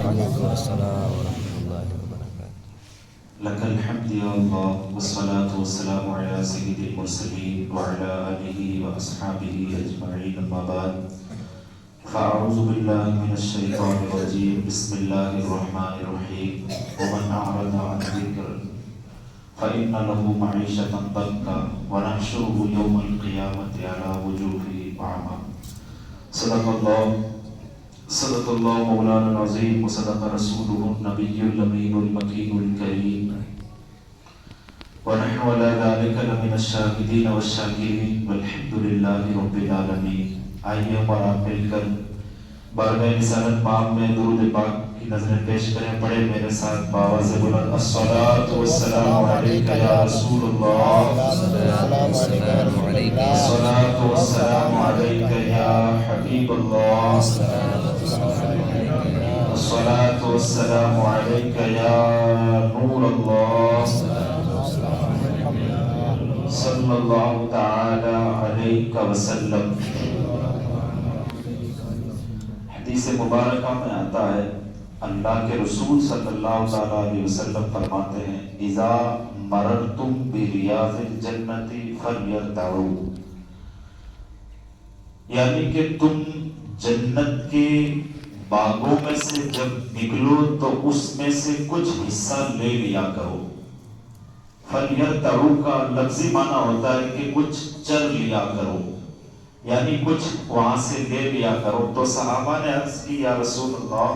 وعلیکم السلام ورحمۃ اللہ وبرکاتہ۔ لك الحمد يا الله والصلاة والسلام على سيد المرسلين وعلى آله وأصحابه أجمعين أما بعد فأعوذ بالله من الشيطان الرجيم بسم الله الرحمن الرحيم ومن أعرض عن ذكر فإن له معيشة ضنكا ونحشره يوم القيامة على وجوهه أعمى صدق الله مولانا العظيم وصدق رسوله النبي الأمين المكين الكريم ونحن على ذلك لمن الشاهدين والشاكرين والحمد لله رب العالمين۔ آئیے ہم اور آپ مل کر بارگاہ رسالت پاک میں درود پاک کی نظریں پیش کریں۔ پڑھے میرے ساتھ باواز بلند الصلاۃ والسلام علیک یا رسول اللہ، الصلاۃ والسلام علیک یا حبیب اللہ، الصلاۃ والسلام علیک یا نور اللہ، صلی اللہ تعالی علیہ وسلم۔ حدیث مبارکہ میں آتا ہے اللہ کے رسول صلی اللہ تعالی علیہ وسلم فرماتے ہیں اذا مررتم بریاض الجنت فلیرتعوا، یعنی کہ تم جنت کے باغوں میں سے جب نکلو تو اس میں سے کچھ حصہ لے لیا کرو۔ فلیرتعوا کا لفظی معنی ہوتا ہے کہ کچھ چر لیا کرو، یعنی کچھ وہاں سے لے لیا کرو۔ تو صحابہ نے عرض کی یا رسول اللہ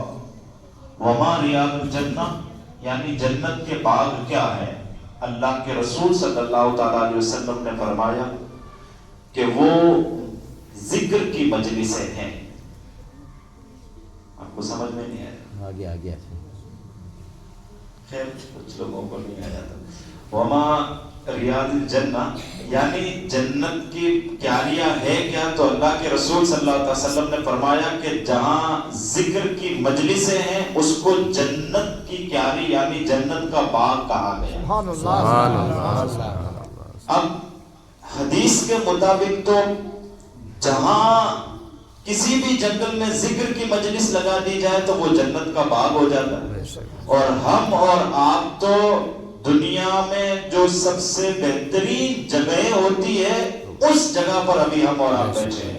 وما ریاض الجنہ، یعنی جنت کے باغ کیا ہے؟ اللہ کے رسول صلی اللہ تعالیٰ علیہ وسلم نے فرمایا کہ وہ ذکر کی مجلسیں ہیں۔ آپ کو سمجھ میں نہیں آیا؟ آگے خیر کچھ لوگوں کو نہیں آیا تھا۔ وما ریاض الجنہ یعنی جنت کی کیاریاں ہے کیا؟ تو اللہ کے رسول صلی اللہ علیہ وسلم نے فرمایا کہ جہاں ذکر کی مجلسیں ہیں اس کو جنت کی کیاری یعنی جنت کا باغ کہا گیا۔ اب حدیث کے مطابق تو جہاں کسی بھی جنگل میں ذکر کی مجلس لگا دی جائے تو وہ جنت کا باغ ہو جاتا ہے۔ اور ہم اور آپ تو دنیا میں جو سب سے بہترین جگہیں ہوتی ہے اس جگہ پر ابھی ہم اور آپ بیٹھے ہیں۔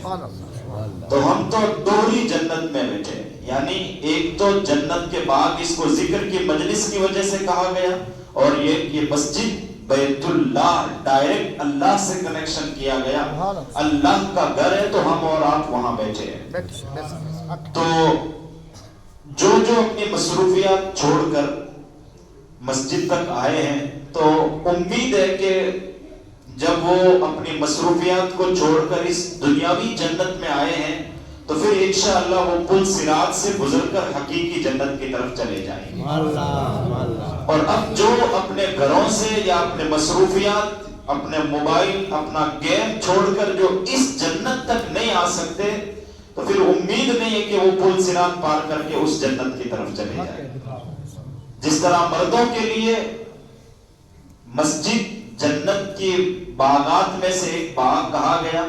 تو ہم تو دوہری جنت میں بیٹھے ہیں، یعنی ایک تو جنت کے باغ اس کو ذکر کی مجلس کی وجہ سے کہا گیا، اور یہ مسجد بیت اللہ ڈائریکٹ اللہ سے کنیکشن کیا گیا، اللہ کا گھر ہے تو ہم اور آپ وہاں بیٹھے ہیں۔ تو جو اپنی مصروفیات چھوڑ کر مسجد تک آئے ہیں تو امید ہے کہ جب وہ اپنی مصروفیات کو چھوڑ کر اس دنیاوی جنت میں آئے ہیں تو پھر انشاءاللہ وہ پل صراط سے گزر کر حقیقی جنت کی طرف چلے جائیں گے۔ اور اب جو اپنے گھروں سے یا اپنے مصروفیات، اپنے موبائل، اپنا گیم چھوڑ کر جو اس جنت تک نہیں آ سکتے تو پھر امید نہیں ہے کہ وہ پل صراط پار کر کے اس جنت کی طرف چلے جائیں۔ جس طرح مردوں کے لیے مسجد جنت کی باغات میں سے ایک باغ کہا گیا،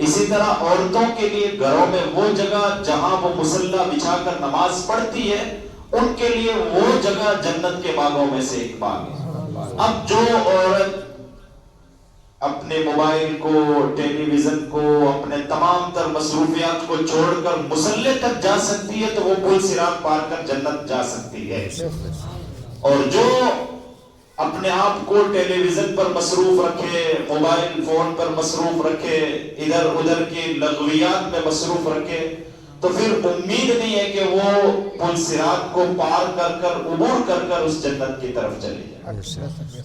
اسی طرح عورتوں کے لیے گھروں میں وہ جگہ جہاں وہ مصلی بچھا کر نماز پڑھتی ہے ان کے لیے وہ جگہ جنت کے باغوں میں سے ایک باغ ہے۔ اب جو عورت اپنے موبائل کو، ٹیلی ویژن کو، اپنے تمام تر مصروفیات کو چھوڑ کر مصلی تک جا سکتی ہے تو وہ پل صراط پار کر جنت جا سکتی ہے۔ اور جو اپنے آپ کو ٹیلی ویژن پر مصروف رکھے، موبائل فون پر مصروف رکھے، ادھر ادھر کی لغویات میں مصروف رکھے تو پھر امید نہیں ہے کہ وہ پل صراط کو پار کر کر عبور کر کر اس جنت کی طرف چلے جائے۔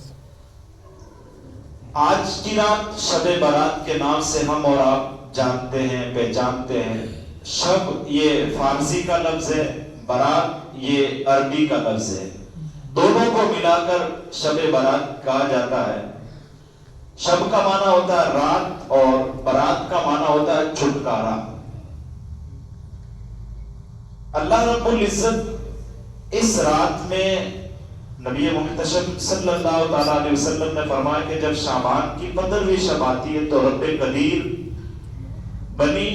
آج کی رات شب برات کے نام سے ہم اور آپ جانتے ہیں، پہچانتے ہیں۔ شب یہ فارسی کا لفظ ہے، برات یہ عربی کا لفظ ہے، دونوں کو ملا کر شب برات کہا جاتا ہے۔ شب کا معنی ہوتا ہے رات اور برات کا معنی ہوتا ہے چھٹکارا۔ اللہ رب العزت اس رات میں نبی محتشم صلی اللہ تعالیٰ علیہ وسلم نے فرمایا کہ جب شعبان کی 15ویں شب آتی ہے تو رب قدیر بنی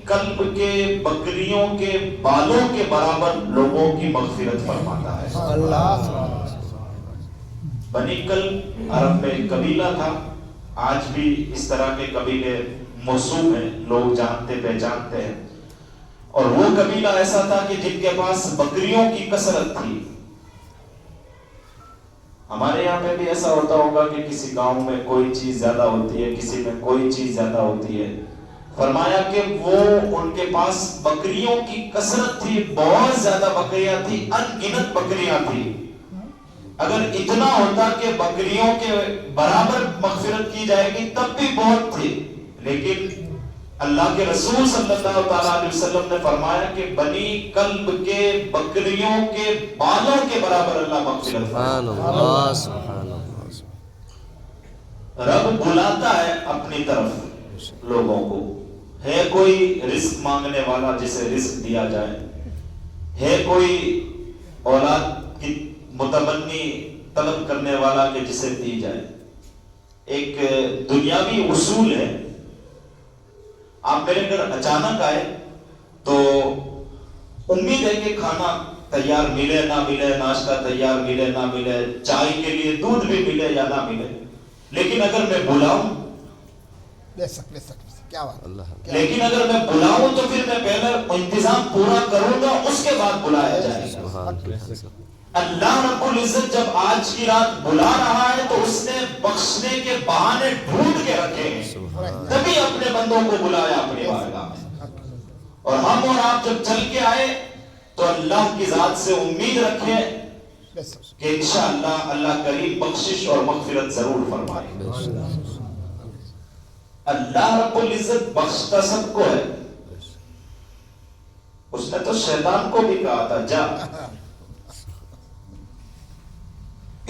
قلب کے بکریوں کے بالوں کے برابر لوگوں کی مغفرت فرماتا ہے۔ بنی کلب عرب میں ایک قبیلہ تھا، آج بھی اس طرح کے قبیلے موسوم ہیں، لوگ جانتے پہچانتے ہیں، اور وہ قبیلہ ایسا تھا کہ جن کے پاس بکریوں کی کثرت تھی۔ ہمارے یہاں پہ بھی ایسا ہوتا ہوگا کہ کسی گاؤں میں کوئی چیز زیادہ ہوتی ہے، کسی میں کوئی چیز زیادہ ہوتی ہے۔ فرمایا کہ وہ ان کے پاس بکریوں کی کثرت تھی، بہت زیادہ بکریاں تھی، ان گنت بکریاں تھی۔ اگر اتنا ہوتا کہ بکریوں کے برابر مغفرت کی جائے گی تب بھی بہت تھی، لیکن اللہ کے رسول صلی اللہ تعالیٰ علیہ وسلم نے فرمایا کہ بنی کلب کے بکریوں کے بالوں کے برابر اللہ مغفرت فرماتا ہے۔ سبحان اللہ۔ رب بلاتا ہے اپنی طرف لوگوں کو، ہے کوئی رزق مانگنے والا جسے رزق دیا جائے، ہے کوئی اولاد کی متمنی طلب کرنے والا کہ جسے دی جائے۔ ایک دنیاوی اصول ہے، آپ میرے گھر اچانک آئے تو امید ہے کہ کھانا تیار ملے نہ ملے، ناشتہ تیار ملے نہ ملے، چائے کے لیے دودھ بھی ملے یا نہ ملے، لیکن اگر میں بلاؤں کیا بات، لیکن اگر میں بلاؤں تو پھر میں پہلے انتظام پورا کروں گا، اس کے بعد بلایا جائے گا۔ اللہ رب العزت جب آج کی رات بلا رہا ہے تو اس نے بخشنے کے بہانے ڈھونڈ کے رکھے ہیں، تبھی اپنے بندوں کو بلایا اپنی بارگاہ میں۔ اور ہم اور آپ جب چل کے آئے تو اللہ کی ذات سے امید رکھیں کہ انشاءاللہ اللہ کریم بخشش اور مغفرت ضرور فرمائے۔ اللہ رب العزت بخشتا سب کو ہے، اس نے تو شیطان کو بھی کہا تھا جا،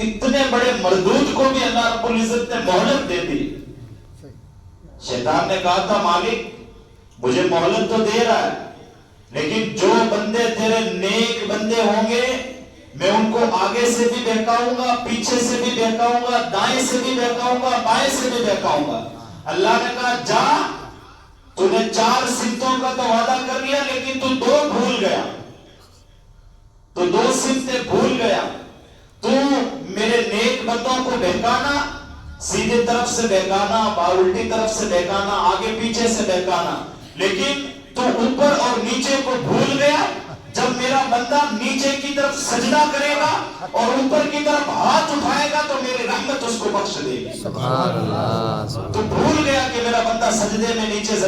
اتنے بڑے مردود کو بھی اللہ رب العزت نے مہلت دے دی۔ شیطان نے کہا تھا مالک مجھے مہلت تو دے رہا ہے، لیکن جو بندے تیرے نیک بندے ہوں گے میں ان کو آگے سے بھی بہکاؤں گا، پیچھے سے بھی بہکاؤں گا، دائیں سے بھی بہکاؤں گا، بائیں سے بھی بہکاؤں گا۔ اللہ نے کہا جا، تو نے 4 سمتوں کا تو وعدہ کر لیا لیکن تو 2 بھول گیا، تو 2 سمتیں بھول گیا۔ تو میرے نیک بندوں کو بہکانا، سیدھے طرف سے بہکانا، الٹی طرف سے بہکانا، آگے پیچھے سے بہکانا، لیکن تو اوپر اور نیچے کو بھول گیا۔ جب میرا بندہ نیچے کی طرف سجدہ کرے گا اور اوپر کی طرف ہاتھ اٹھائے گا تو میری رحمت اس کو بخش دے گی۔ سبحان اللہ۔ تو بھول گیا کہ میرا بندہ سجدے میں نیچے